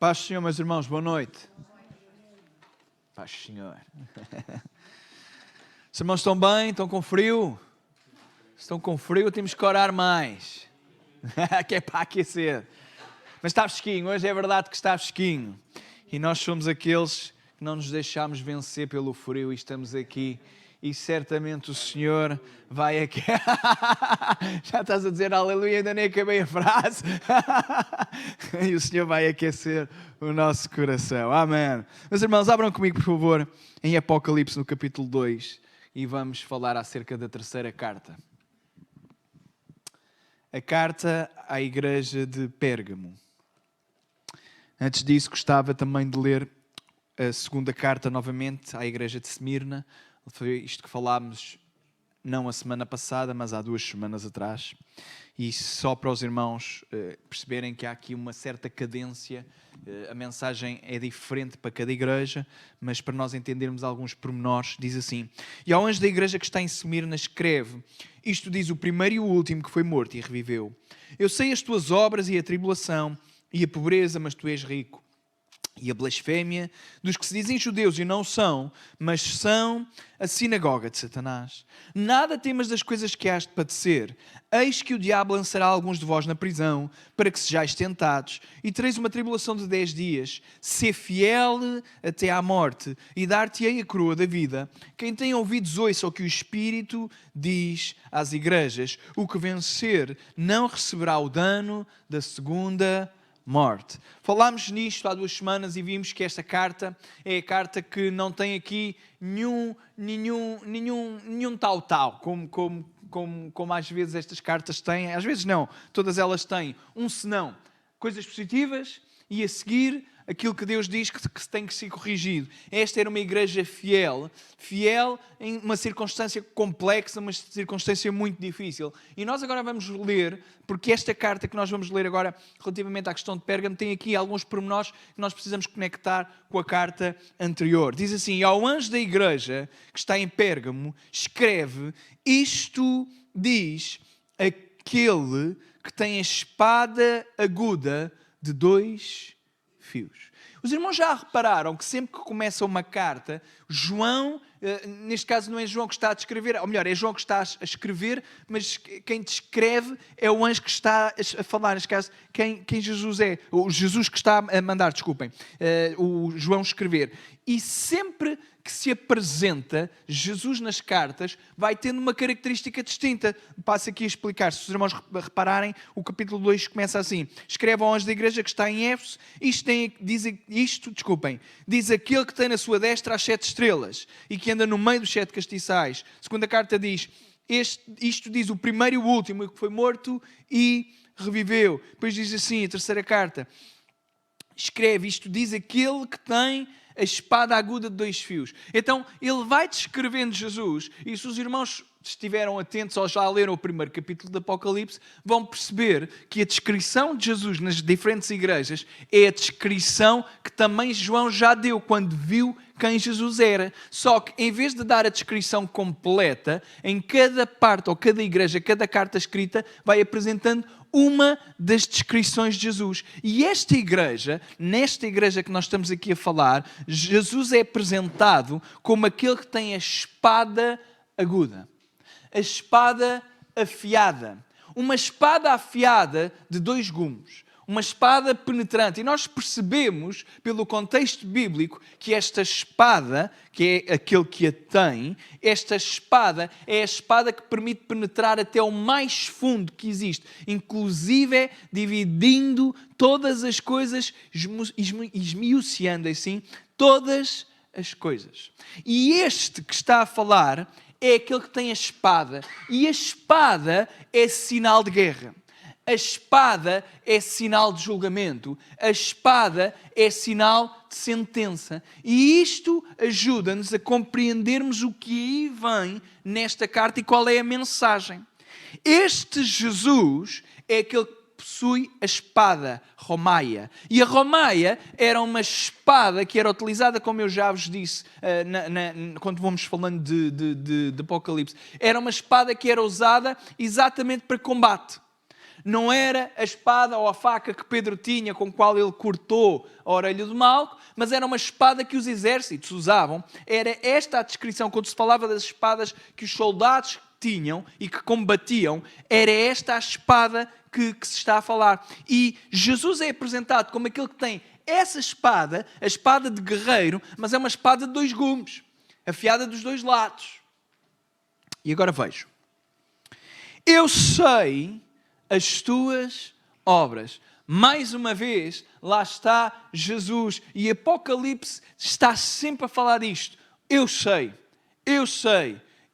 Paz do Senhor, meus irmãos, boa noite. Paz do Senhor. Os irmãos estão bem? Estão com frio? Se estão com frio, temos que orar mais. Que é para aquecer. Mas está fresquinho, hoje é verdade que está fresquinho. E nós somos aqueles que não nos deixamos vencer pelo frio e estamos aqui. E certamente o Senhor vai aqui. Já estás a dizer aleluia, ainda nem acabei a frase. E o Senhor vai aquecer o nosso coração. Amém. Meus irmãos, abram comigo, por favor, em Apocalipse, no capítulo 2. E vamos falar acerca da terceira carta. A carta à igreja de Pérgamo. Antes disso, gostava também de ler a segunda carta novamente à igreja de Esmirna. Foi isto que falámos não a semana passada, mas há 2 semanas atrás. E só para os irmãos perceberem que há aqui uma certa cadência, a mensagem é diferente para cada igreja, mas para nós entendermos alguns pormenores, diz assim: E ao anjo da igreja que está em Esmirna escreve, isto diz o primeiro e o último que foi morto e reviveu. Eu sei as tuas obras e a tribulação e a pobreza, mas tu és rico. E a blasfémia dos que se dizem judeus e não são, mas são a sinagoga de Satanás. Nada temas das coisas que has de padecer. Eis que o diabo lançará alguns de vós na prisão, para que sejais tentados, e tereis uma tribulação de 10 dias. Sê fiel até à morte, e dar-te-ei a coroa da vida. Quem tem ouvidos ouça o que o Espírito diz às igrejas. O que vencer não receberá o dano da segunda morte. Falámos nisto há 2 semanas e vimos que esta carta é a carta que não tem aqui nenhum tal, como às vezes estas cartas têm. Às vezes não, todas elas têm um senão, coisas positivas e a seguir aquilo que Deus diz que tem que ser corrigido. Esta era uma igreja fiel em uma circunstância complexa, uma circunstância muito difícil. E nós agora vamos ler, porque esta carta que nós vamos ler agora, relativamente à questão de Pérgamo, tem aqui alguns pormenores que nós precisamos conectar com a carta anterior. Diz assim: E ao anjo da igreja que está em Pérgamo, escreve, isto diz aquele que tem a espada aguda de 2 fios. Os irmãos já repararam que sempre que começa uma carta, João, neste caso não é João que está a descrever, ou melhor, é João que está a escrever, mas quem descreve é o anjo que está a falar, neste caso, quem Jesus é, o Jesus que está a mandar, desculpem, o João escrever. E sempre que se apresenta Jesus nas cartas, vai tendo uma característica distinta. Passo aqui a explicar. Se os irmãos repararem, o capítulo 2 começa assim: Escreve ao anjo da igreja que está em Éfeso, diz aquele que tem na sua destra as 7 estrelas e que anda no meio dos 7 castiçais. A segunda carta diz, isto diz o primeiro e o último, que foi morto e reviveu. Depois diz assim, a terceira carta, escreve, isto diz aquele que tem a espada aguda de 2 fios. Então, ele vai descrevendo Jesus, e se os irmãos estiveram atentos ou já leram o primeiro capítulo do Apocalipse, vão perceber que a descrição de Jesus nas diferentes igrejas é a descrição que também João já deu quando viu quem Jesus era. Só que, em vez de dar a descrição completa, em cada parte ou cada igreja, cada carta escrita, vai apresentando uma das descrições de Jesus. E esta igreja, nesta igreja que nós estamos aqui a falar, Jesus é apresentado como aquele que tem a espada aguda. A espada afiada. Uma espada afiada de 2 gumes. Uma espada penetrante. E nós percebemos, pelo contexto bíblico, que esta espada, que é aquele que a tem, esta espada é a espada que permite penetrar até o mais fundo que existe, inclusive dividindo todas as coisas, esmiuçando assim, todas as coisas. E este que está a falar é aquele que tem a espada. E a espada é sinal de guerra. A espada é sinal de julgamento. A espada é sinal de sentença. E isto ajuda-nos a compreendermos o que aí vem nesta carta e qual é a mensagem. Este Jesus é aquele que possui a espada romaia. E a romaia era uma espada que era utilizada, como eu já vos disse, quando vamos falando de Apocalipse. Era uma espada que era usada exatamente para combate. não era a espada ou a faca que Pedro tinha com a qual ele cortou a orelha do Malco, mas era uma espada que os exércitos usavam. Era esta a descrição, quando se falava das espadas que os soldados tinham e que combatiam, era esta a espada que se está a falar. E Jesus é apresentado como aquele que tem essa espada, a espada de guerreiro, mas é uma espada de 2 gumes, afiada dos 2 lados. E agora vejo. Eu sei as tuas obras. Mais uma vez, lá está Jesus. E Apocalipse está sempre a falar disto. Eu sei,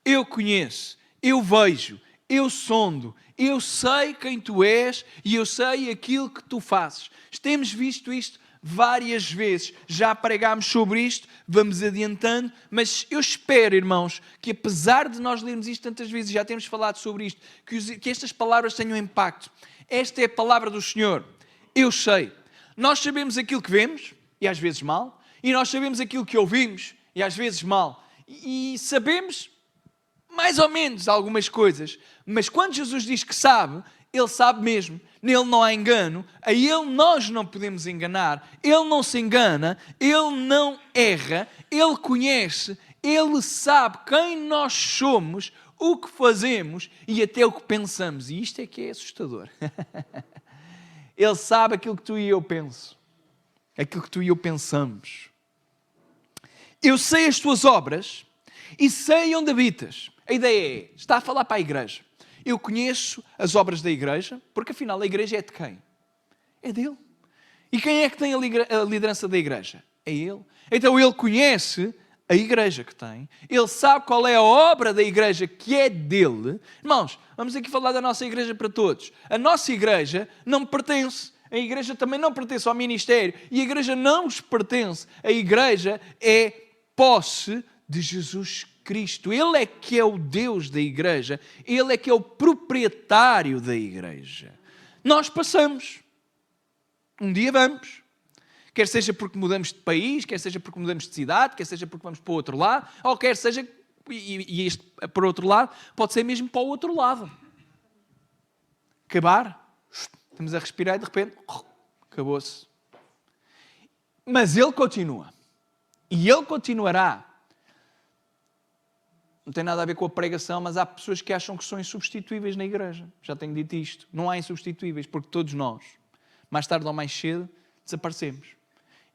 eu conheço, eu vejo, eu sondo, eu sei quem tu és e eu sei aquilo que tu fazes. Temos visto isto várias vezes, já pregámos sobre isto, vamos adiantando, mas eu espero, irmãos, que apesar de nós lermos isto tantas vezes, já temos falado sobre isto, que estas palavras tenham impacto. Esta é a palavra do Senhor. Eu sei. Nós sabemos aquilo que vemos, e às vezes mal, e nós sabemos aquilo que ouvimos, e às vezes mal. E sabemos mais ou menos algumas coisas, mas quando Jesus diz que sabe, Ele sabe mesmo. Nele não há engano, a Ele nós não podemos enganar, Ele não se engana, Ele não erra, Ele conhece, Ele sabe quem nós somos, o que fazemos e até o que pensamos. E isto é que é assustador. Ele sabe aquilo que tu e eu penso, aquilo que tu e eu pensamos. Eu sei as tuas obras e sei onde habitas. A ideia é, está a falar para a igreja. Eu conheço as obras da igreja, porque afinal a igreja é de quem? É dele. E quem é que tem a liderança da igreja? É ele. Então ele conhece a igreja que tem, ele sabe qual é a obra da igreja que é dele. Irmãos, vamos aqui falar da nossa igreja para todos. A nossa igreja não me pertence. A igreja também não pertence ao ministério. E a igreja não nos pertence. A igreja é posse de Jesus Cristo. Ele é que é o Deus da igreja. Ele é que é o proprietário da igreja. Nós passamos. Um dia vamos. Quer seja porque mudamos de país, quer seja porque mudamos de cidade, quer seja porque vamos para o outro lado, ou quer seja, e este para o outro lado, pode ser mesmo para o outro lado. Acabar, estamos a respirar e de repente, acabou-se. Mas Ele continua. E Ele continuará. Não tem nada a ver com a pregação, mas há pessoas que acham que são insubstituíveis na igreja. Já tenho dito isto. Não há insubstituíveis, porque todos nós, mais tarde ou mais cedo, desaparecemos.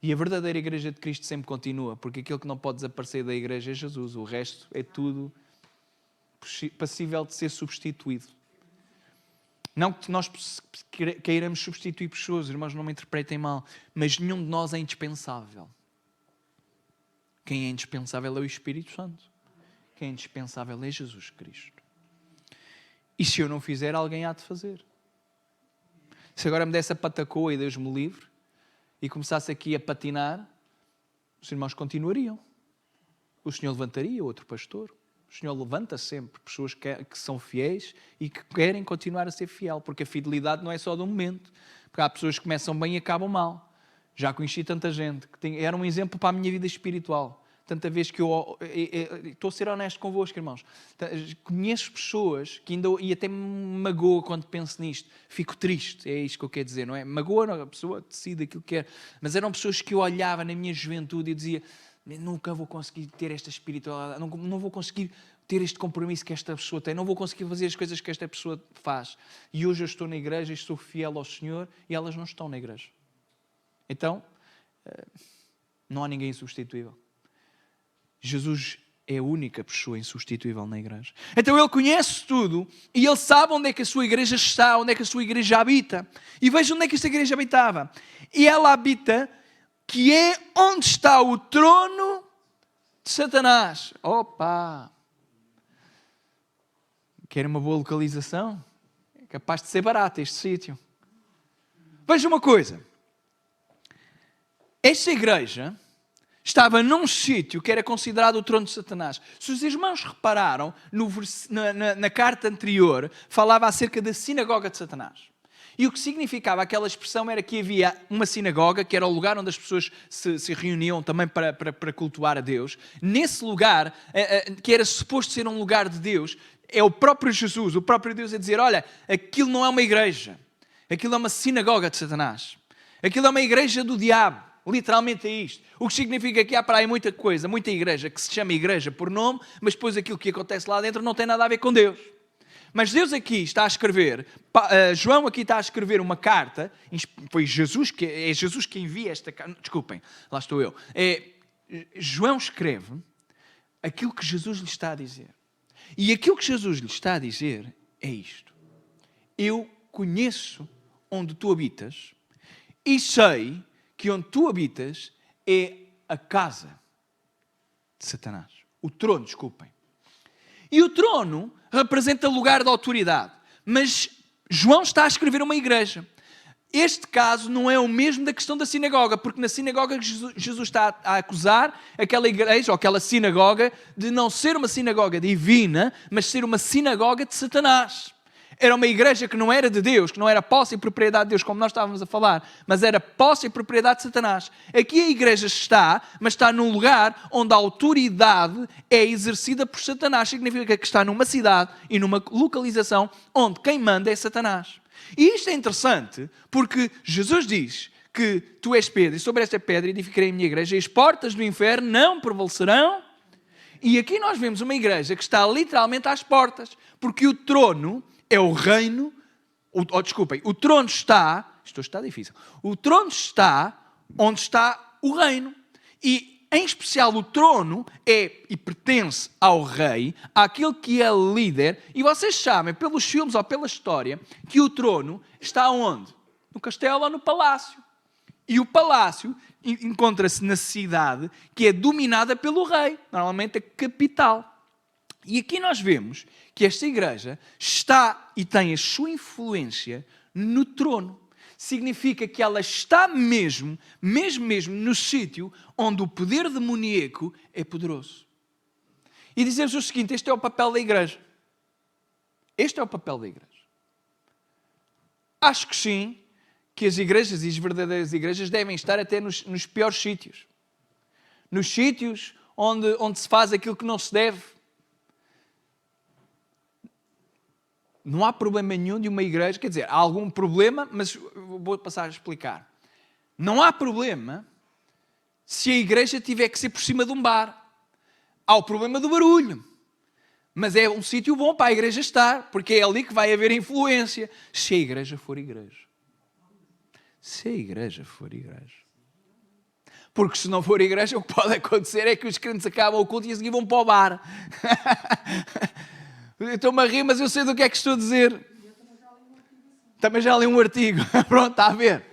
E a verdadeira igreja de Cristo sempre continua, porque aquilo que não pode desaparecer da igreja é Jesus. O resto é tudo passível de ser substituído. Não que nós queiramos substituir pessoas, irmãos, não me interpretem mal, mas nenhum de nós é indispensável. Quem é indispensável é o Espírito Santo. Quem é indispensável é Jesus Cristo. E se eu não fizer, alguém há de fazer. Se agora me desse a patacoa e Deus me livre, e começasse aqui a patinar, os irmãos continuariam. O Senhor levantaria outro pastor. O Senhor levanta sempre pessoas que são fiéis e que querem continuar a ser fiel, porque a fidelidade não é só de um momento. Porque há pessoas que começam bem e acabam mal. Já conheci tanta gente que era um exemplo para a minha vida espiritual. Tanta vez que eu estou a ser honesto convosco, irmãos. Conheço pessoas que ainda, e até me magoa quando penso nisto. Fico triste, é isto que eu quero dizer, não é? Magoa, a pessoa decide aquilo que quer. Mas eram pessoas que eu olhava na minha juventude e dizia, nunca vou conseguir ter esta espiritualidade, não vou conseguir ter este compromisso que esta pessoa tem, não vou conseguir fazer as coisas que esta pessoa faz. E hoje eu estou na igreja e sou fiel ao Senhor e elas não estão na igreja. Então, não há ninguém insubstituível. Jesus é a única pessoa insubstituível na igreja. Então Ele conhece tudo e Ele sabe onde é que a sua igreja está, onde é que a sua igreja habita. E veja onde é que esta igreja habitava. E ela habita, que é onde está o trono de Satanás. Opa! Quer uma boa localização? É capaz de ser barato este sítio. Veja uma coisa. Esta igreja estava num sítio que era considerado o trono de Satanás. Se os irmãos repararam, na carta anterior, falava acerca da sinagoga de Satanás. E o que significava aquela expressão era que havia uma sinagoga, que era o lugar onde as pessoas se reuniam também para cultuar a Deus. Nesse lugar, que era suposto ser um lugar de Deus, É o próprio Jesus, o próprio Deus a dizer, olha, aquilo não é uma igreja. Aquilo é uma sinagoga de Satanás. Aquilo é uma igreja do diabo. Literalmente é isto. O que significa que há para aí muita coisa, muita igreja que se chama igreja por nome, mas depois aquilo que acontece lá dentro não tem nada a ver com Deus. Mas Deus aqui está a escrever, João aqui está a escrever uma carta, foi Jesus é Jesus que envia esta carta, desculpem, lá estou eu. João escreve aquilo que Jesus lhe está a dizer. E aquilo que Jesus lhe está a dizer é isto. Eu conheço onde tu habitas e sei que onde tu habitas é a casa de Satanás. O trono, desculpem. E o trono representa lugar de autoridade. Mas João está a escrever uma igreja. Este caso não é o mesmo da questão da sinagoga, porque na sinagoga Jesus está a acusar aquela igreja, ou aquela sinagoga, de não ser uma sinagoga divina, mas ser uma sinagoga de Satanás. Era uma igreja que não era de Deus, que não era posse e propriedade de Deus, como nós estávamos a falar, mas era posse e propriedade de Satanás. Aqui a igreja está, mas está num lugar onde a autoridade é exercida por Satanás. Significa que está numa cidade e numa localização onde quem manda é Satanás. E isto é interessante, porque Jesus diz que tu és pedra, e sobre esta pedra edificarei a minha igreja, e as portas do inferno não prevalecerão. E aqui nós vemos uma igreja que está literalmente às portas, porque o trono é o reino, o trono está, isto está difícil, o trono está onde está o reino. E, em especial, o trono é e pertence ao rei, àquele que é líder. E vocês sabem, pelos filmes ou pela história, que o trono está onde? No castelo ou no palácio. E o palácio encontra-se na cidade que é dominada pelo rei, normalmente a capital. E aqui nós vemos que esta igreja está e tem a sua influência no trono. Significa que ela está mesmo no sítio onde o poder demoníaco é poderoso. E dizemos o seguinte, este é o papel da igreja. Este é o papel da igreja. Acho que sim, que as igrejas e as verdadeiras igrejas devem estar até nos piores sítios. Nos sítios onde se faz aquilo que não se deve. Não há problema nenhum de uma igreja, quer dizer, há algum problema, mas vou passar a explicar. Não há problema se a igreja tiver que ser por cima de um bar. Há o problema do barulho. Mas é um sítio bom para a igreja estar, porque é ali que vai haver influência. Se a igreja for igreja. Se a igreja for igreja. Porque se não for igreja, o que pode acontecer é que os crentes acabam o culto e a seguir vão para o bar. Estou-me a rir, mas eu sei do que é que estou a dizer. Também já li um artigo. Pronto, está a ver.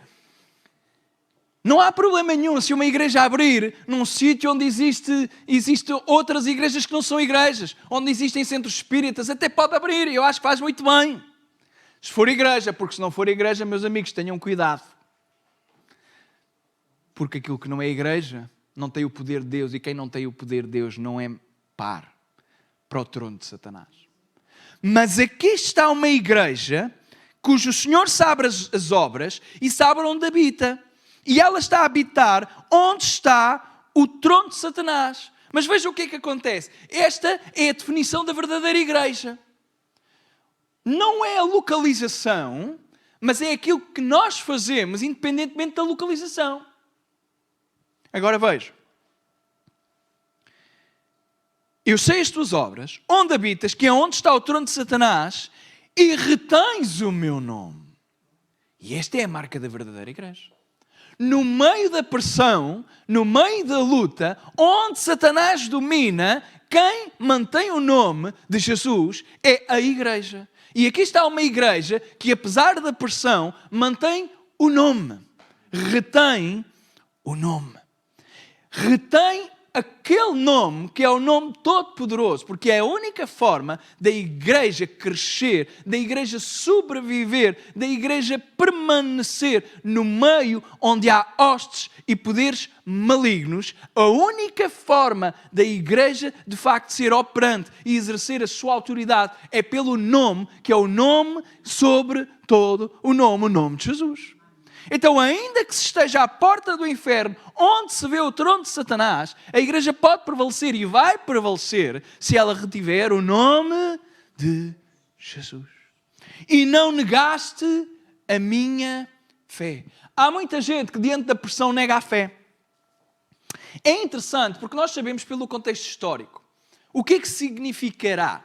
Não há problema nenhum se uma igreja abrir num sítio onde existem outras igrejas que não são igrejas, onde existem centros espíritas, até pode abrir, eu acho que faz muito bem. Se for igreja, porque se não for igreja, meus amigos, tenham cuidado. Porque aquilo que não é igreja não tem o poder de Deus, e quem não tem o poder de Deus não é par para o trono de Satanás. Mas aqui está uma igreja cujo Senhor sabe as obras e sabe onde habita. E ela está a habitar onde está o trono de Satanás. Mas veja o que é que acontece. Esta é a definição da verdadeira igreja. Não é a localização, mas é aquilo que nós fazemos independentemente da localização. Agora veja. Eu sei as tuas obras, onde habitas, que é onde está o trono de Satanás, e retens o meu nome. E esta é a marca da verdadeira igreja. No meio da pressão, no meio da luta, onde Satanás domina, quem mantém o nome de Jesus é a igreja. E aqui está uma igreja que, apesar da pressão, mantém o nome. Retém o nome. Retém aquele nome que é o nome todo-poderoso, porque é a única forma da igreja crescer, da igreja sobreviver, da igreja permanecer no meio onde há hostes e poderes malignos. A única forma da igreja de facto ser operante e exercer a sua autoridade é pelo nome, que é o nome sobre todo o nome de Jesus. Então, ainda que se esteja à porta do inferno, onde se vê o trono de Satanás, a igreja pode prevalecer e vai prevalecer se ela retiver o nome de Jesus. E não negaste a minha fé. Há muita gente que diante da pressão nega a fé. É interessante porque nós sabemos pelo contexto histórico o que é que significará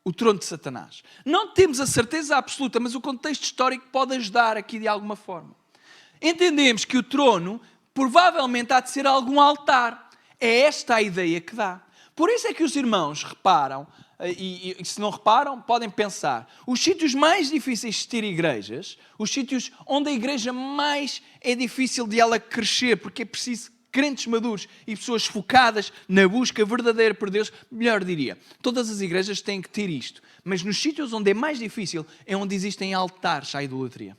o trono de Satanás. Não temos a certeza absoluta, mas o contexto histórico pode ajudar aqui de alguma forma. Entendemos que o trono provavelmente há de ser algum altar. É esta a ideia que dá. Por isso é que os irmãos reparam, e se não reparam, podem pensar, os sítios mais difíceis de ter igrejas, os sítios onde a igreja mais é difícil de ela crescer, porque é preciso crentes maduros e pessoas focadas na busca verdadeira por Deus, melhor diria, todas as igrejas têm que ter isto, mas nos sítios onde é mais difícil é onde existem altares à idolatria.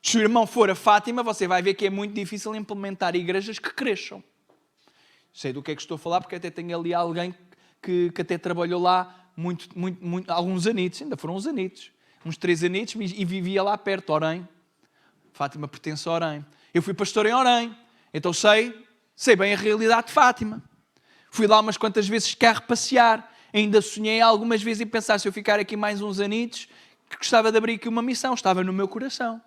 Se o irmão for a Fátima, você vai ver que é muito difícil implementar igrejas que cresçam. Sei do que é que estou a falar, porque até tenho ali alguém que até trabalhou lá alguns anitos, ainda foram uns anitos, uns 3 anitos, e vivia lá perto, Orém. Fátima pertence a Orém. Eu fui pastor em Orém, então sei bem a realidade de Fátima. Fui lá umas quantas vezes de carro passear, ainda sonhei algumas vezes em pensar, se eu ficar aqui mais uns anitos, que gostava de abrir aqui uma missão, estava no meu coração.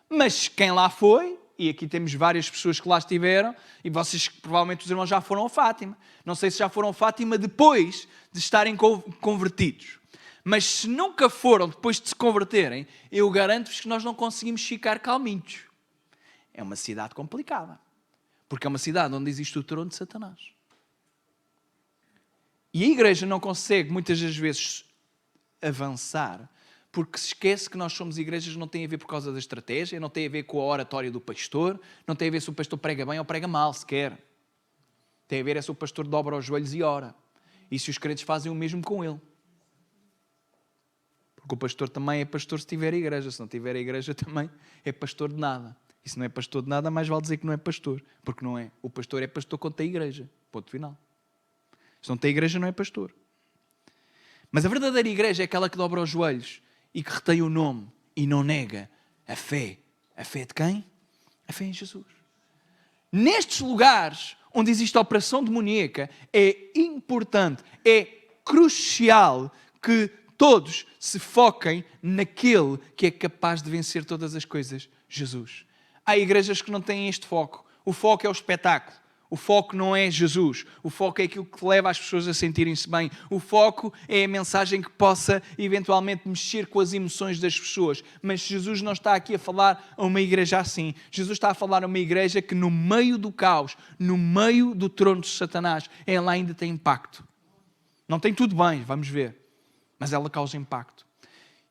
Mas quem lá foi, e aqui temos várias pessoas que lá estiveram, e vocês, provavelmente os irmãos já foram a Fátima. Não sei se já foram a Fátima depois de estarem convertidos. Mas se nunca foram depois de se converterem, eu garanto-vos que nós não conseguimos ficar calminhos. É uma cidade complicada. Porque é uma cidade onde existe o trono de Satanás. E a igreja não consegue, muitas das vezes, avançar, porque se esquece que nós somos igrejas, não tem a ver por causa da estratégia, não tem a ver com a oratória do pastor, não tem a ver se o pastor prega bem ou prega mal, sequer. Tem a ver se o pastor dobra os joelhos e ora. E se os crentes fazem o mesmo com ele. Porque o pastor também é pastor se tiver a igreja. Se não tiver a igreja também é pastor de nada. E se não é pastor de nada, mais vale dizer que não é pastor. Porque não é. O pastor é pastor quando tem igreja. Ponto final. Se não tem igreja, não é pastor. Mas a verdadeira igreja é aquela que dobra os joelhos e que retém o nome e não nega a fé. A fé de quem? A fé em Jesus. Nestes lugares onde existe a opressão demoníaca, é importante, é crucial que todos se foquem naquele que é capaz de vencer todas as coisas, Jesus. Há igrejas que não têm este foco. O foco é o espetáculo. O foco não é Jesus. O foco é aquilo que leva as pessoas a sentirem-se bem. O foco é a mensagem que possa eventualmente mexer com as emoções das pessoas. Mas Jesus não está aqui a falar a uma igreja assim. Jesus está a falar a uma igreja que no meio do caos, no meio do trono de Satanás, ela ainda tem impacto. Não tem tudo bem, vamos ver. Mas ela causa impacto.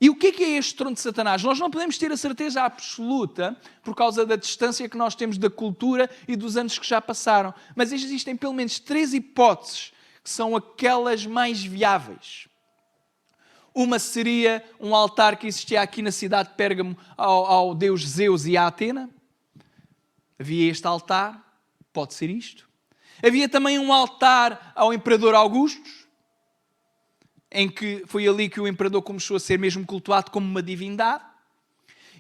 E o que é este trono de Satanás? Nós não podemos ter a certeza absoluta por causa da distância que nós temos da cultura e dos anos que já passaram. Mas existem pelo menos 3 hipóteses que são aquelas mais viáveis. Uma seria um altar que existia aqui na cidade de Pérgamo ao deus Zeus e à Atena. Havia este altar, pode ser isto. Havia também um altar ao imperador Augusto, em que foi ali que o imperador começou a ser mesmo cultuado como uma divindade.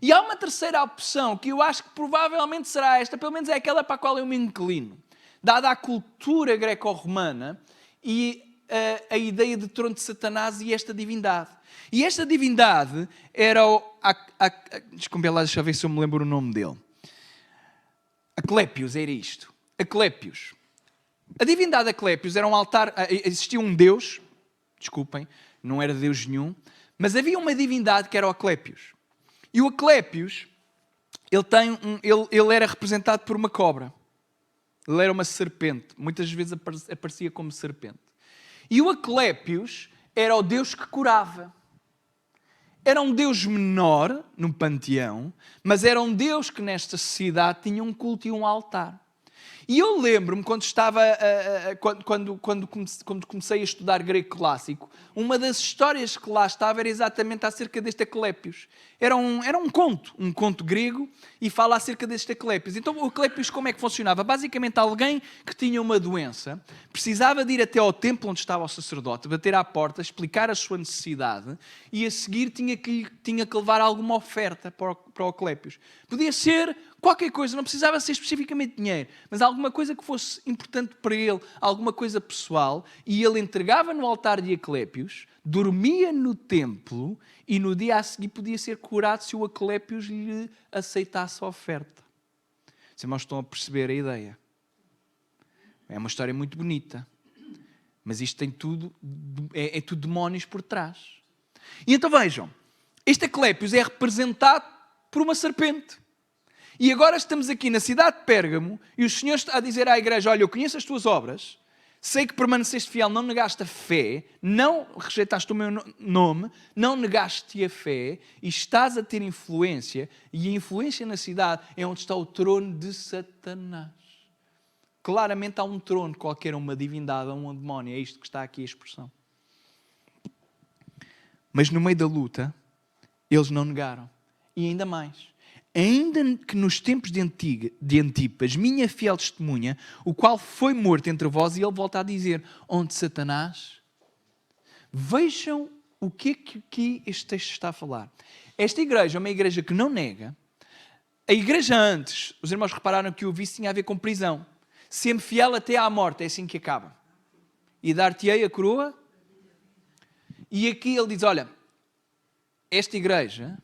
E há uma terceira opção, que eu acho que provavelmente será esta, pelo menos é aquela para a qual eu me inclino. Dada a cultura greco-romana e a ideia de trono de Satanás e esta divindade. E esta divindade era desculpe lá, deixa eu ver se eu me lembro o nome dele. Asclépios, era isto. Asclépios. A divindade Asclépios era um altar, existia um deus, desculpem, não era Deus nenhum, mas havia uma divindade que era o Asclépios. E o Asclépios, ele era representado por uma cobra. Ele era uma serpente. Muitas vezes aparecia como serpente. E o Asclépios era o Deus que curava. Era um Deus menor no panteão, mas era um Deus que nesta sociedade tinha um culto e um altar. E eu lembro-me, quando comecei a estudar grego clássico, uma das histórias que lá estava era exatamente acerca deste Asclépios. Era um conto grego, e fala acerca deste Asclépios. Então o Asclépios como é que funcionava? Basicamente alguém que tinha uma doença, precisava de ir até ao templo onde estava o sacerdote, bater à porta, explicar a sua necessidade, e a seguir tinha que levar alguma oferta para o Asclépios. Podia ser Qualquer coisa, não precisava ser especificamente dinheiro, mas alguma coisa que fosse importante para ele, alguma coisa pessoal, e ele entregava no altar de Asclépios, dormia no templo e no dia a seguir podia ser curado se o Asclépios lhe aceitasse a oferta. Os irmãos estão a perceber a ideia. É uma história muito bonita, mas isto tem tudo, é tudo demónios por trás. E então vejam, este Asclépios é representado por uma serpente. E agora estamos aqui na cidade de Pérgamo e o Senhor está a dizer à igreja, olha, eu conheço as tuas obras, sei que permaneceste fiel, não negaste a fé, não rejeitaste o meu nome, não negaste a fé e estás a ter influência, e a influência na cidade é onde está o trono de Satanás. Claramente há um trono qualquer, uma divindade, um demónio, é isto que está aqui a expressão. Mas no meio da luta, eles não negaram. E ainda mais. Ainda que nos tempos de Antipas, minha fiel testemunha, o qual foi morto entre vós, e ele volta a dizer, onde Satanás... Vejam o que é que aqui este texto está a falar. Esta igreja é uma igreja que não nega. A igreja antes, os irmãos repararam que o vício tinha a ver com prisão. Sempre fiel até à morte, é assim que acaba. E dar-te-ei a coroa. E aqui ele diz, olha, esta igreja...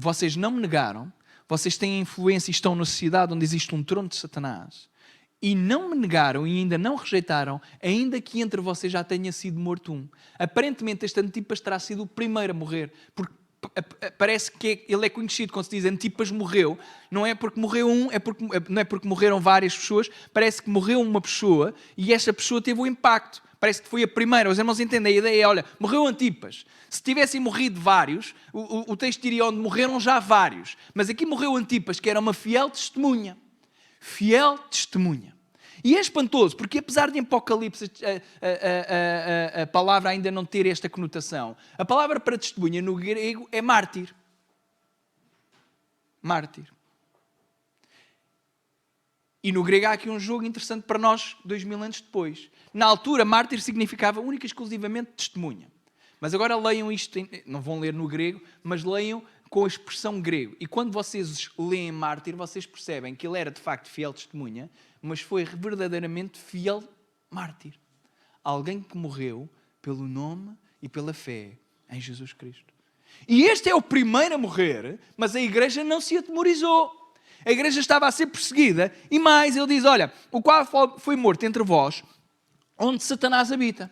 Vocês não me negaram, vocês têm influência e estão na sociedade onde existe um trono de Satanás. E não me negaram e ainda não rejeitaram, ainda que entre vocês já tenha sido morto um. Aparentemente este Antipas terá sido o primeiro a morrer, porque parece que ele é conhecido quando se diz Antipas morreu. Não é porque morreu um, não é porque morreram várias pessoas, parece que morreu uma pessoa e essa pessoa teve o impacto. Parece que foi a primeira. Os irmãos entendem, a ideia é, olha, morreu Antipas. Se tivessem morrido vários, o texto diria onde morreram já vários. Mas aqui morreu Antipas, que era uma fiel testemunha. Fiel testemunha. E é espantoso, porque apesar de em Apocalipse a palavra ainda não ter esta conotação, a palavra para testemunha no grego é mártir. Mártir. E no grego há aqui um jogo interessante para nós, 2000 anos depois. Na altura, mártir significava única e exclusivamente testemunha. Mas agora leiam isto, não vão ler no grego, mas leiam com a expressão grego. E quando vocês leem mártir, vocês percebem que ele era de facto fiel testemunha, mas foi verdadeiramente fiel mártir. Alguém que morreu pelo nome e pela fé em Jesus Cristo. E este é o primeiro a morrer, mas a igreja não se atemorizou. A igreja estava a ser perseguida e mais, ele diz, olha, o qual foi morto entre vós, onde Satanás habita.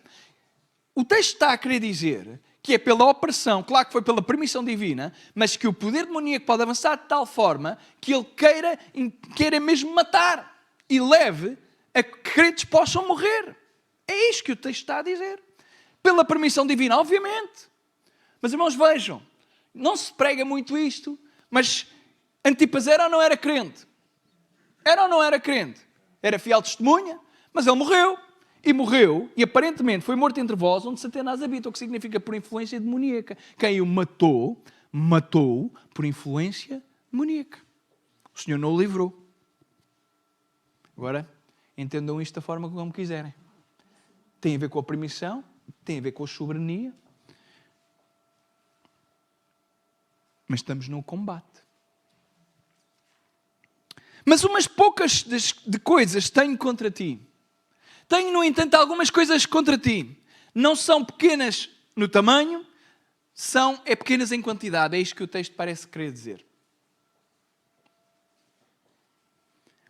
O texto está a querer dizer que é pela opressão, claro que foi pela permissão divina, mas que o poder demoníaco pode avançar de tal forma que ele queira mesmo matar e leve a que crentes possam morrer. É isto que o texto está a dizer. Pela permissão divina, obviamente. Mas irmãos, vejam, não se prega muito isto, mas Antipas era ou não era crente? Era ou não era crente? Era fiel testemunha, mas ele morreu. E morreu, e aparentemente foi morto entre vós, onde Satanás habita, o que significa por influência demoníaca. Quem o matou, matou por influência demoníaca. O Senhor não o livrou. Agora, entendam isto da forma como quiserem. Tem a ver com a permissão, tem a ver com a soberania. Mas estamos num combate. Mas umas poucas de coisas tenho contra ti. Tenho, no entanto, algumas coisas contra ti. Não são pequenas no tamanho, é pequenas em quantidade. É isto que o texto parece querer dizer.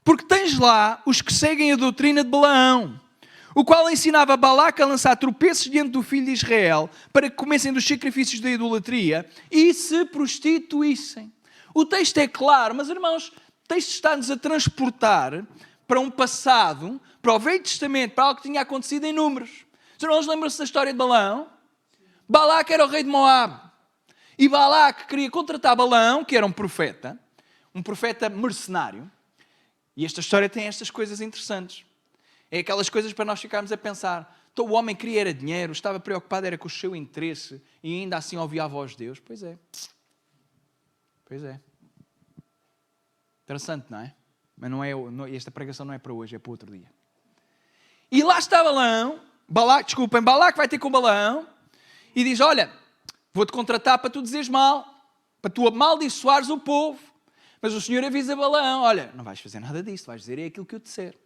Porque tens lá os que seguem a doutrina de Balaão, o qual ensinava Balaque a lançar tropeços diante do filho de Israel, para que comessem dos sacrifícios da idolatria e se prostituíssem. O texto é claro, mas irmãos, o texto está-nos a transportar para um passado, para o Velho Testamento, para algo que tinha acontecido em Números. Os irmãos lembram-se da história de Balaão? Balaque era o rei de Moabe. E Balaque queria contratar Balaão, que era um profeta mercenário. E esta história tem estas coisas interessantes. É aquelas coisas para nós ficarmos a pensar. Então, o homem queria era dinheiro, estava preocupado era com o seu interesse e ainda assim ouvia a voz de Deus. Pois é. Pois é. Interessante, não é? Mas esta pregação não é para hoje, é para outro dia. E lá está Balaque vai ter com Balaão e diz, olha, vou-te contratar para tu dizeres mal, para tu amaldiçoares o povo, Mas o Senhor avisa Balaão, olha, não vais fazer nada disso, vais dizer aquilo que eu te disser.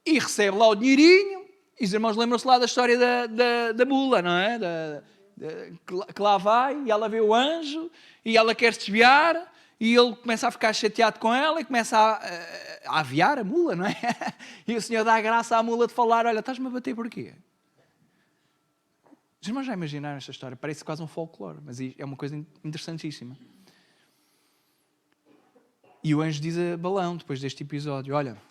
E recebe lá o dinheirinho, e os irmãos lembram-se lá da história da mula, não é? Que lá vai, e ela vê o anjo, e ela quer se desviar, e ele começa a ficar chateado com ela, e começa a aviar a mula, não é? E o Senhor dá a graça à mula de falar, olha, estás-me a bater porquê? Os irmãos já imaginaram esta história? Parece quase um folclore, mas é uma coisa interessantíssima. E o anjo diz a Balaão, depois deste episódio, olha,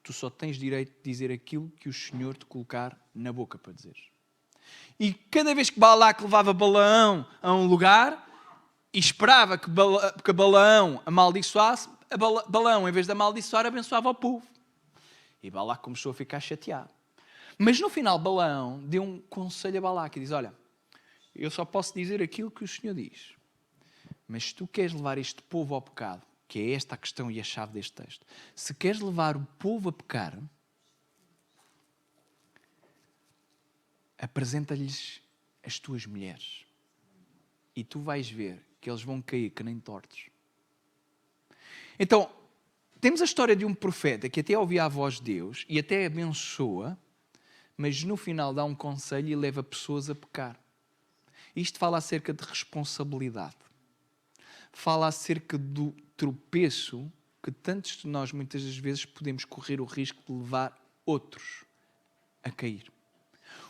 tu só tens direito de dizer aquilo que o Senhor te colocar na boca para dizer. E cada vez que Balaque levava Balaão a um lugar e esperava que Balaão amaldiçoasse, Balaão, em vez de amaldiçoar, abençoava o povo. E Balaque começou a ficar chateado. Mas no final, Balaão deu um conselho a Balaque e diz, olha, eu só posso dizer aquilo que o Senhor diz. Mas se tu queres levar este povo ao pecado, que é esta a questão e a chave deste texto, se queres levar o povo a pecar, apresenta-lhes as tuas mulheres. E tu vais ver que eles vão cair que nem tortos. Então, temos a história de um profeta que até ouvia a voz de Deus e até abençoa, mas no final dá um conselho e leva pessoas a pecar. Isto fala acerca de responsabilidade. Fala acerca do tropeço que tantos de nós muitas das vezes podemos correr o risco de levar outros a cair.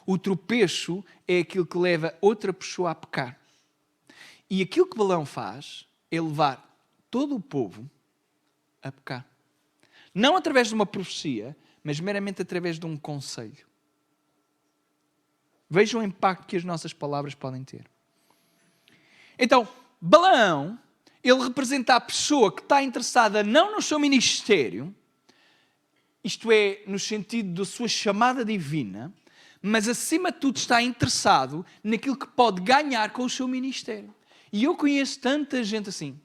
O tropeço é aquilo que leva outra pessoa a pecar. E aquilo que Balaão faz é levar todo o povo a pecar. Não através de uma profecia, mas meramente através de um conselho. Vejam o impacto que as nossas palavras podem ter. Então, Balaão, ele representa a pessoa que está interessada não no seu ministério, isto é, no sentido da sua chamada divina, mas acima de tudo está interessado naquilo que pode ganhar com o seu ministério. E eu conheço tanta gente assim.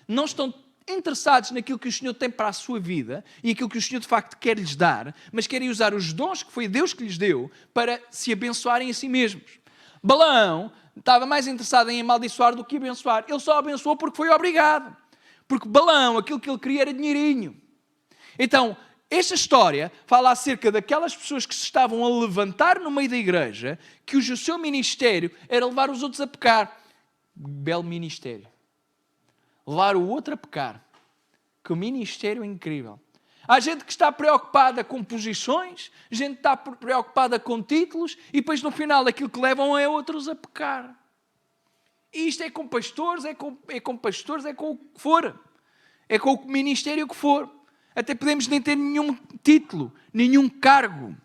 Não estão interessados naquilo que o Senhor tem para a sua vida e aquilo que o Senhor de facto quer lhes dar, mas querem usar os dons que foi Deus que lhes deu para se abençoarem a si mesmos. Balaão estava mais interessado em amaldiçoar do que abençoar. Ele só abençoou porque foi obrigado. Porque Balaão, aquilo que ele queria era dinheirinho. Então, esta história fala acerca daquelas pessoas que se estavam a levantar no meio da igreja, que o seu ministério era levar os outros a pecar. Belo ministério. Levar o outro a pecar. Que o ministério é incrível. Há gente que está preocupada com posições, gente que está preocupada com títulos e depois no final aquilo que levam é outros a pecar. E isto é com pastores, é com pastores, é com o que for. É com o ministério que for. Até podemos nem ter nenhum título, nenhum cargo.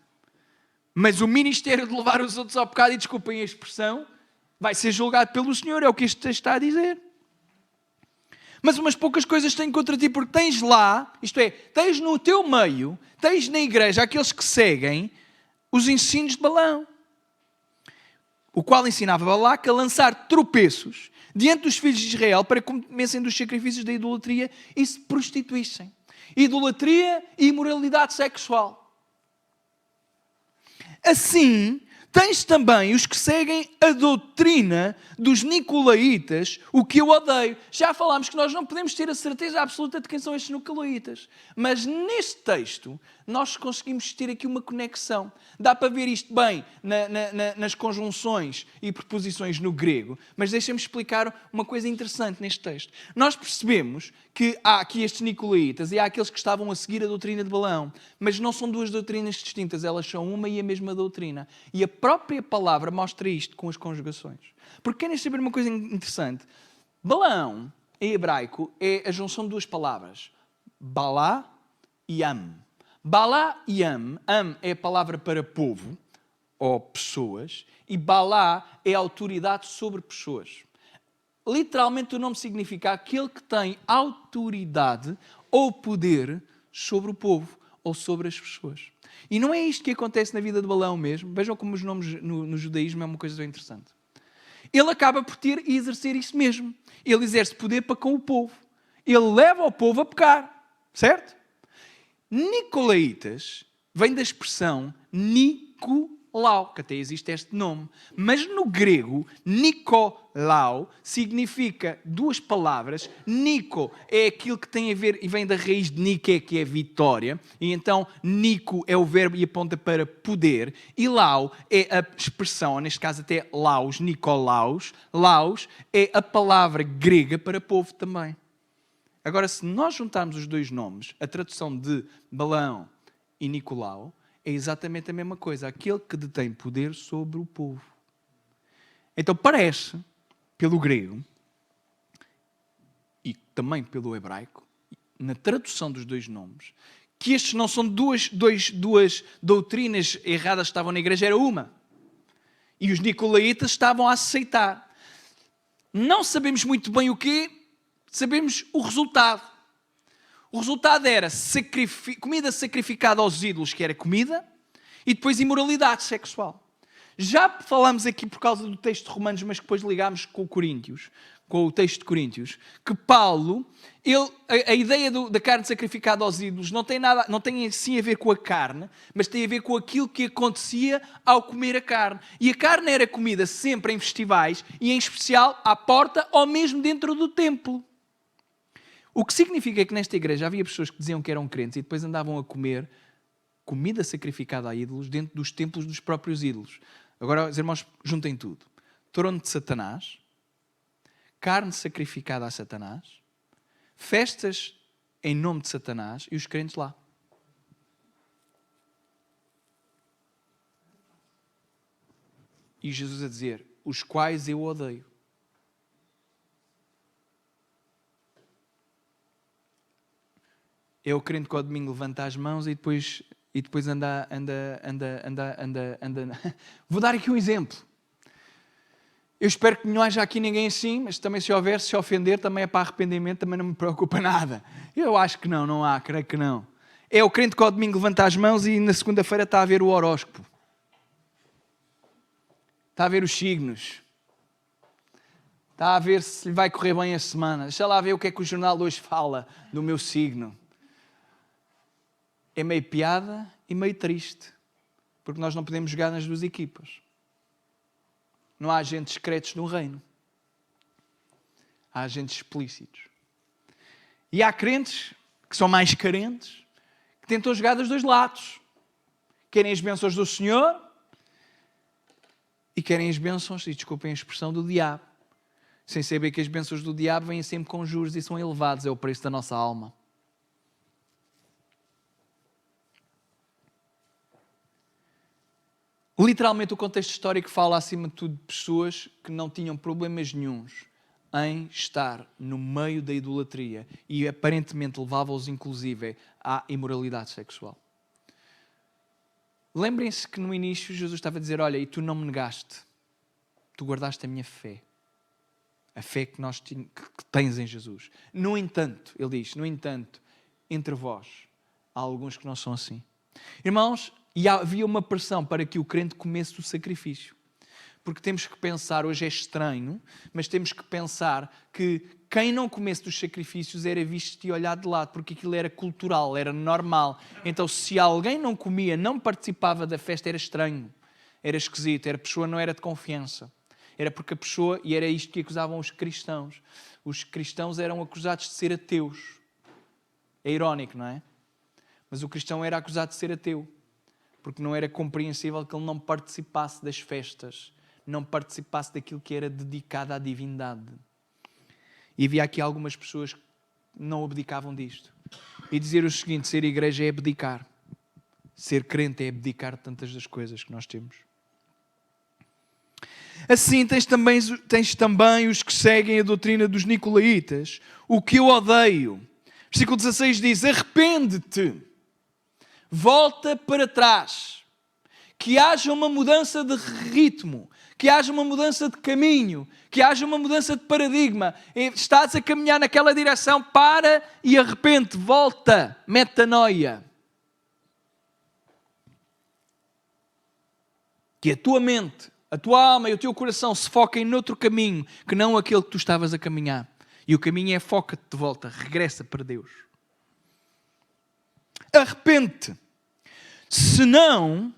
Mas o ministério de levar os outros ao pecado, e desculpem a expressão, vai ser julgado pelo Senhor, é o que este texto está a dizer. Mas umas poucas coisas têm contra ti, porque tens lá, isto é, tens no teu meio, tens na igreja aqueles que seguem os ensinos de Balaão, o qual ensinava Balaque a lançar tropeços diante dos filhos de Israel para que comessem dos sacrifícios da idolatria e se prostituíssem. Idolatria e imoralidade sexual. Assim, tens também os que seguem a doutrina dos nicolaítas, o que eu odeio. Já falámos que nós não podemos ter a certeza absoluta de quem são estes nicolaítas. Mas neste texto, nós conseguimos ter aqui uma conexão. Dá para ver isto bem nas conjunções e preposições no grego. Mas deixa-me explicar uma coisa interessante neste texto. Nós percebemos que há aqui estes nicolaítas e há aqueles que estavam a seguir a doutrina de Balaão. Mas não são duas doutrinas distintas, elas são uma e a mesma doutrina. E a própria palavra mostra isto com as conjugações. Porque querem saber uma coisa interessante? Balaão, em hebraico, é a junção de duas palavras. Balá e am. Balá e am. Am é a palavra para povo, ou pessoas, e Balá é autoridade sobre pessoas. Literalmente o nome significa aquele que tem autoridade ou poder sobre o povo ou sobre as pessoas. E não é isto que acontece na vida de Balaão mesmo. Vejam como os nomes no judaísmo é uma coisa bem interessante. Ele acaba por ter e exercer isso mesmo. Ele exerce poder para com o povo. Ele leva o povo a pecar. Certo? Nicolaítas vem da expressão Nicolaitas. Nicolau, que até existe este nome. Mas no grego, Nicolau significa duas palavras. Nico é aquilo que tem a ver, e vem da raiz de Nike, que é vitória. E então, Nico é o verbo e aponta para poder. E Lau é a expressão, neste caso até Laus, Nicolaus. Laus é a palavra grega para povo também. Agora, se nós juntarmos os dois nomes, a tradução de Balaão e Nicolau é exatamente a mesma coisa. Aquele que detém poder sobre o povo. Então parece, pelo grego e também pelo hebraico, na tradução dos dois nomes, que estes não são duas doutrinas erradas que estavam na igreja, era uma. E os nicolaítas estavam a aceitar. Não sabemos muito bem o quê, sabemos o resultado. O resultado era comida sacrificada aos ídolos, que era comida, e depois imoralidade sexual. Já falamos aqui por causa do texto de Romanos, mas depois ligámos com o texto de Coríntios, que Paulo, a ideia da carne sacrificada aos ídolos não tem assim a ver com a carne, mas tem a ver com aquilo que acontecia ao comer a carne. E a carne era comida sempre em festivais, e em especial à porta ou mesmo dentro do templo. O que significa que nesta igreja havia pessoas que diziam que eram crentes e depois andavam a comer comida sacrificada a ídolos dentro dos templos dos próprios ídolos. Agora, os irmãos, juntem tudo. Trono de Satanás, carne sacrificada a Satanás, festas em nome de Satanás e os crentes lá. E Jesus a dizer, os quais eu odeio. É o crente que ao domingo levanta as mãos e depois anda. Vou dar aqui um exemplo. Eu espero que não haja aqui ninguém assim, mas também se houver, se ofender, também é para arrependimento, também não me preocupa nada. Eu acho que não há, creio que não. É o crente que ao domingo levanta as mãos e na segunda-feira está a ver o horóscopo. Está a ver os signos. Está a ver se lhe vai correr bem a semana. Deixa lá ver o que é que o jornal hoje fala do meu signo. É meio piada e meio triste. Porque nós não podemos jogar nas duas equipas. Não há agentes secretos no reino. Há agentes explícitos. E há crentes que são mais carentes, que tentam jogar dos dois lados. Querem as bênçãos do Senhor e querem as bênçãos, e desculpem a expressão, do diabo. Sem saber que as bênçãos do diabo vêm sempre com juros e são elevados. É o preço da nossa alma. Literalmente o contexto histórico fala acima de tudo de pessoas que não tinham problemas nenhuns em estar no meio da idolatria e aparentemente levava-os inclusive à imoralidade sexual. Lembrem-se que no início Jesus estava a dizer, olha, e tu não me negaste, tu guardaste a minha fé. A fé que tens em Jesus. No entanto, ele diz, no entanto, entre vós há alguns que não são assim. Irmãos, e havia uma pressão para que o crente comesse o sacrifício. Porque temos que pensar, hoje é estranho, mas temos que pensar que quem não comesse dos sacrifícios era visto e olhado de lado, porque aquilo era cultural, era normal. Então, se alguém não comia, não participava da festa, era estranho, era esquisito, a pessoa não era de confiança. Era porque a pessoa, e era isto que acusavam os cristãos. Os cristãos eram acusados de ser ateus. É irónico, não é? Mas o cristão era acusado de ser ateu. Porque não era compreensível que ele não participasse das festas, não participasse daquilo que era dedicado à divindade. E havia aqui algumas pessoas que não abdicavam disto. E dizer o seguinte, ser igreja é abdicar. Ser crente é abdicar de tantas das coisas que nós temos. Assim tens também os que seguem a doutrina dos nicolaítas, o que eu odeio. Versículo 16 diz, arrepende-te. Volta para trás, que haja uma mudança de ritmo, que haja uma mudança de caminho, que haja uma mudança de paradigma. Estás a caminhar naquela direção, para e arrepende, volta, metanoia. Que a tua mente, a tua alma e o teu coração se foquem noutro caminho, que não aquele que tu estavas a caminhar. E o caminho é foca-te de volta, regressa para Deus. Arrepende-te. Senão,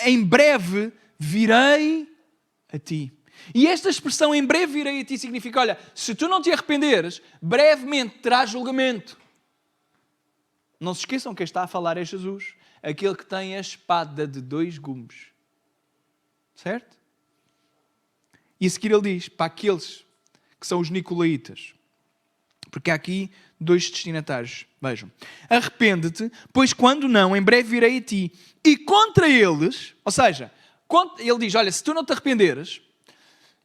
em breve virei a ti. E esta expressão, em breve virei a ti, significa, olha, se tu não te arrependeres, brevemente terás julgamento. Não se esqueçam, quem está a falar é Jesus, aquele que tem a espada de 2 gumes. Certo? E a seguir ele diz, para aqueles que são os nicolaítas, porque há aqui 2 destinatários. Vejam. Arrepende-te, pois quando não, em breve virei a ti. E contra eles, ou seja, ele diz, olha, se tu não te arrependeres,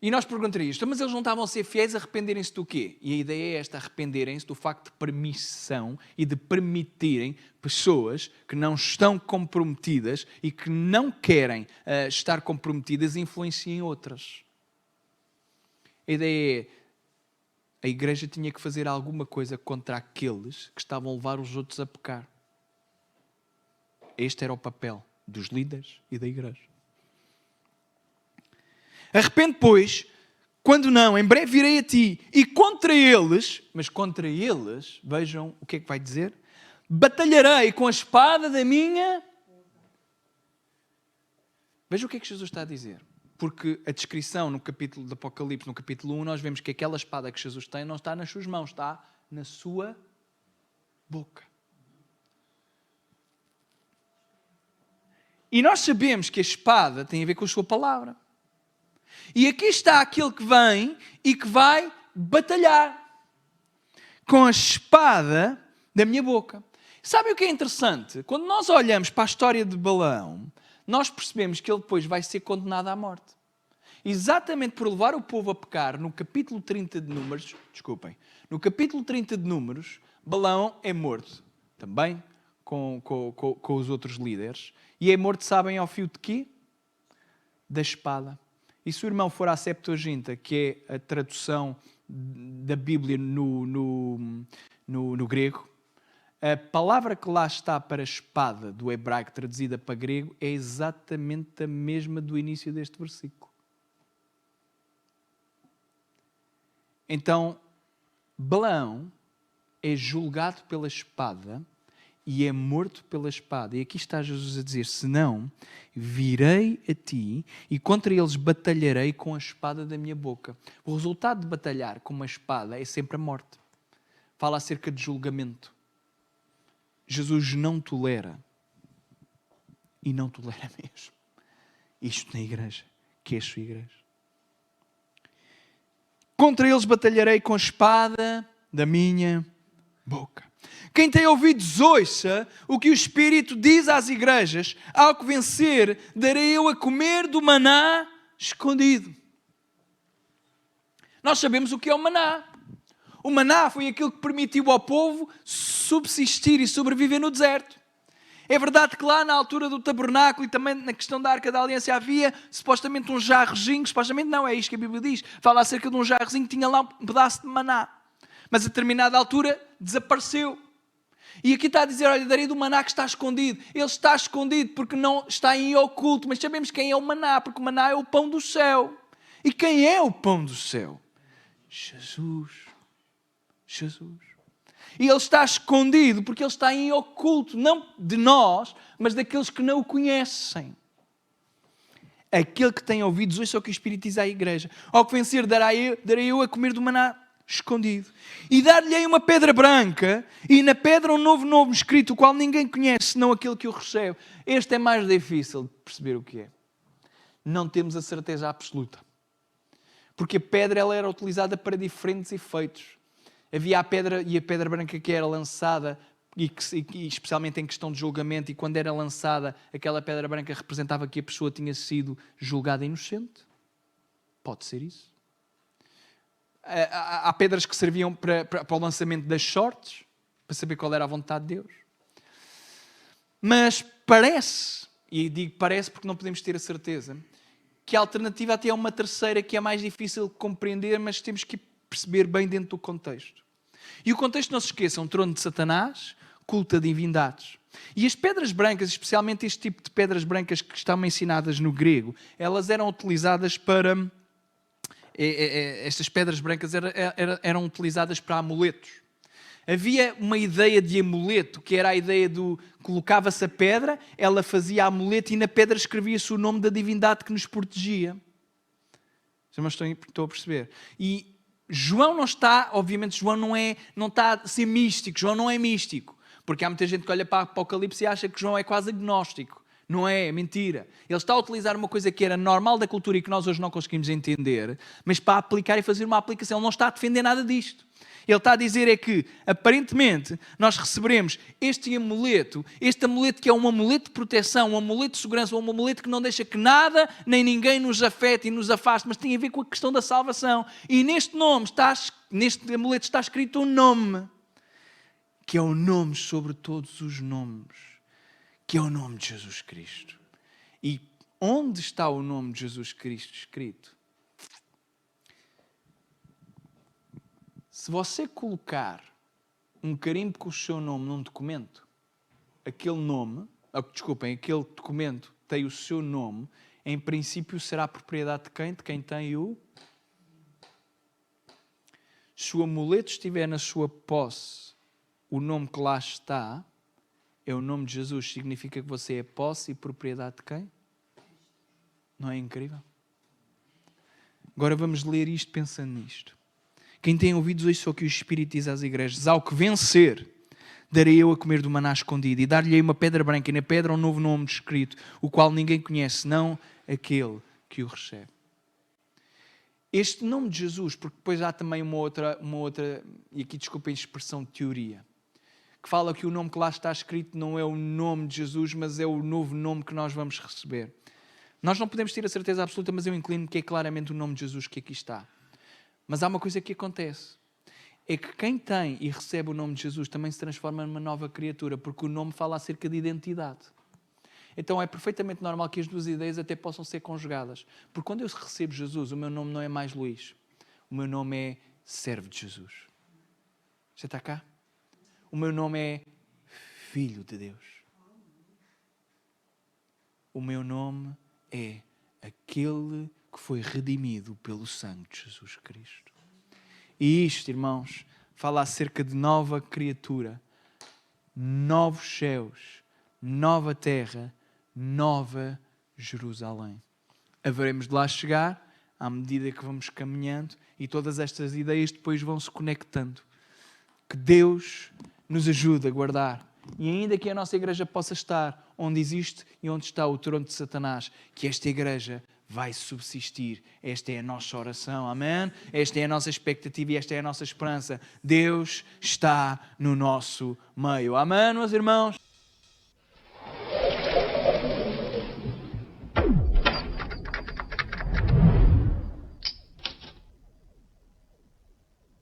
e nós perguntaríamos, mas eles não estavam a ser fiéis, a arrependerem-se do quê? E a ideia é esta, arrependerem-se do facto de permissão e de permitirem pessoas que não estão comprometidas e que não querem estar comprometidas influenciem outras. A ideia é, a igreja tinha que fazer alguma coisa contra aqueles que estavam a levar os outros a pecar. Este era o papel dos líderes e da igreja. Arrepende, pois, quando não, em breve virei a ti, e contra eles, mas contra eles, vejam o que é que vai dizer, batalharei com a espada da minha... Vejam o que é que Jesus está a dizer. Porque a descrição no capítulo de Apocalipse, no capítulo 1, nós vemos que aquela espada que Jesus tem não está nas suas mãos, está na sua boca. E nós sabemos que a espada tem a ver com a sua palavra. E aqui está aquele que vem e que vai batalhar com a espada da minha boca. Sabe o que é interessante? Quando nós olhamos para a história de Balaão, nós percebemos que ele depois vai ser condenado à morte. Exatamente por levar o povo a pecar, no capítulo 30 de Números, no capítulo 30 de Números, Balaão é morto. Também com os outros líderes. E é morto, sabem, ao fio de quê? Da espada. E se o irmão for à Septuaginta, que é a tradução da Bíblia no grego, a palavra que lá está para espada, do hebraico traduzida para grego, é exatamente a mesma do início deste versículo. Então, Balaão é julgado pela espada e é morto pela espada. E aqui está Jesus a dizer, senão virei a ti e contra eles batalharei com a espada da minha boca. O resultado de batalhar com uma espada é sempre a morte. Fala acerca de julgamento. Jesus não tolera, e não tolera mesmo, isto na igreja, que é a sua igreja. Contra eles batalharei com a espada da minha boca. Quem tem ouvidos, ouça o que o Espírito diz às igrejas. Ao que vencer, darei eu a comer do maná escondido. Nós sabemos o que é o maná. O maná foi aquilo que permitiu ao povo subsistir e sobreviver no deserto. É verdade que lá na altura do tabernáculo e também na questão da Arca da Aliança havia supostamente um jarrozinho, supostamente não, é isto que a Bíblia diz, fala acerca de um jarrozinho que tinha lá um pedaço de maná. Mas a determinada altura desapareceu. E aqui está a dizer, olha, darei do maná que está escondido. Ele está escondido porque não está em oculto, mas sabemos quem é o maná, porque o maná é o pão do céu. E quem é o pão do céu? Jesus. Jesus. E ele está escondido porque ele está em oculto, não de nós, mas daqueles que não o conhecem. Aquele que tem ouvidos, ouça o que o Espírito diz à igreja. Ao que vencer, darei eu a comer do maná escondido. E dar-lhe uma pedra branca, e na pedra um novo nome escrito, o qual ninguém conhece, senão aquele que o recebe. Este é mais difícil de perceber o que é. Não temos a certeza absoluta. Porque a pedra ela era utilizada para diferentes efeitos. Havia a pedra e a pedra branca que era lançada, e especialmente em questão de julgamento, e quando era lançada, aquela pedra branca representava que a pessoa tinha sido julgada inocente. Pode ser isso. Há pedras que serviam para o lançamento das sortes, para saber qual era a vontade de Deus. Mas parece, e digo parece porque não podemos ter a certeza, que a alternativa até é uma terceira que é mais difícil de compreender, mas temos que perceber bem dentro do contexto. E o contexto, não se esqueçam, trono de Satanás, culto a divindades. E as pedras brancas, especialmente este tipo de pedras brancas que estão mencionadas no grego, elas eram utilizadas para... Estas pedras brancas eram utilizadas para amuletos. Havia uma ideia de amuleto, que era a ideia do... colocava-se a pedra, ela fazia amuleto e na pedra escrevia-se o nome da divindade que nos protegia. Já me estou a perceber. E João não está, obviamente João não está a ser místico, João não é místico. Porque há muita gente que olha para o Apocalipse e acha que João é quase agnóstico. Não é mentira. Ele está a utilizar uma coisa que era normal da cultura e que nós hoje não conseguimos entender, mas para aplicar e fazer uma aplicação. Ele não está a defender nada disto. Ele está a dizer é que, aparentemente, nós receberemos este amuleto que é um amuleto de proteção, um amuleto de segurança, um amuleto que não deixa que nada nem ninguém nos afete e nos afaste, mas tem a ver com a questão da salvação. E neste amuleto está escrito um nome, que é o nome sobre todos os nomes, que é o nome de Jesus Cristo. E onde está o nome de Jesus Cristo escrito? Se você colocar um carimbo com o seu nome num documento, aquele documento tem o seu nome, em princípio será propriedade de quem? De quem tem o... Se o amuleto estiver na sua posse, o nome que lá está é o nome de Jesus. Significa que você é posse e propriedade de quem? Não é incrível? Agora vamos ler isto pensando nisto. Quem tem ouvidos, ouça o que o Espírito diz às igrejas. Ao que vencer, darei eu a comer do maná escondido e dar-lhe uma pedra branca e na pedra um novo nome escrito, o qual ninguém conhece, senão aquele que o recebe. Este nome de Jesus, porque depois há também uma outra, e aqui desculpem a expressão de teoria, que fala que o nome que lá está escrito não é o nome de Jesus, mas é o novo nome que nós vamos receber. Nós não podemos ter a certeza absoluta, mas eu inclino que é claramente o nome de Jesus que aqui está. Mas há uma coisa que acontece, é que quem tem e recebe o nome de Jesus também se transforma numa nova criatura, porque o nome fala acerca de identidade. Então é perfeitamente normal que as duas ideias até possam ser conjugadas. Porque quando eu recebo Jesus, o meu nome não é mais Luís. O meu nome é servo de Jesus. Você está cá? O meu nome é Filho de Deus. O meu nome é aquele que foi redimido pelo sangue de Jesus Cristo. E isto, irmãos, fala acerca de nova criatura, novos céus, nova terra, nova Jerusalém. Haveremos de lá chegar à medida que vamos caminhando e todas estas ideias depois vão se conectando. Que Deus nos ajude a guardar. E ainda que a nossa igreja possa estar onde existe e onde está o trono de Satanás, que esta igreja vai subsistir. Esta é a nossa oração, amém? Esta é a nossa expectativa e esta é a nossa esperança. Deus está no nosso meio, amém, meus irmãos?